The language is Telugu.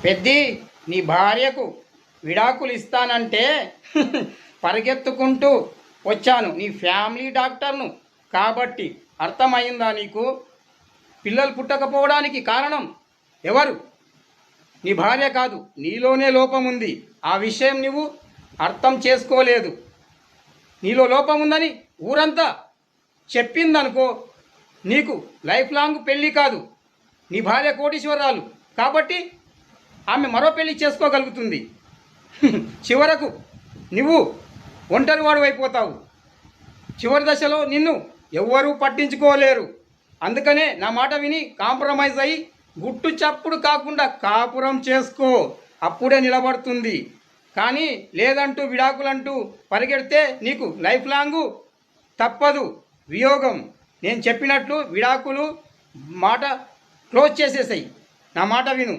పెద్ది నీ భార్యకు విడాకులు ఇస్తానంటే పరిగెత్తుకుంటూ వచ్చాను. నీ ఫ్యామిలీ డాక్టర్ను కాబట్టి. అర్థమైందా నీకు? పిల్లలు పుట్టకపోవడానికి కారణం ఎవరు? నీ భార్య కాదు, నీలోనే లోపం ఉంది. ఆ విషయం నువ్వు అర్థం చేసుకోలేదు. నీలో లోపం ఉందని ఊరంతా చెప్పిందనుకో, నీకు లైఫ్ లాంగ్ పెళ్ళి కాదు. నీ భార్య కోటీశ్వరాలు కాబట్టి ఆమె మరో పెళ్లి చేసుకోగలుగుతుంది. చివరకు నువ్వు ఒంటరివాడు అయిపోతావు. చివరి దశలో నిన్ను ఎవ్వరూ పట్టించుకోలేరు. అందుకనే నా మాట విని కాంప్రమైజ్ అయ్యి గుట్టు చప్పుడు కాకుండా కాపురం చేసుకో. అప్పుడే నిలబడుతుంది. కానీ లేదంటూ విడాకులంటూ పరిగెడితే నీకు లైఫ్ లాంగు తప్పదు వియోగం. నేను చెప్పినట్లు విడాకులు మాట క్లోజ్ చేసేసాయి. నా మాట విను.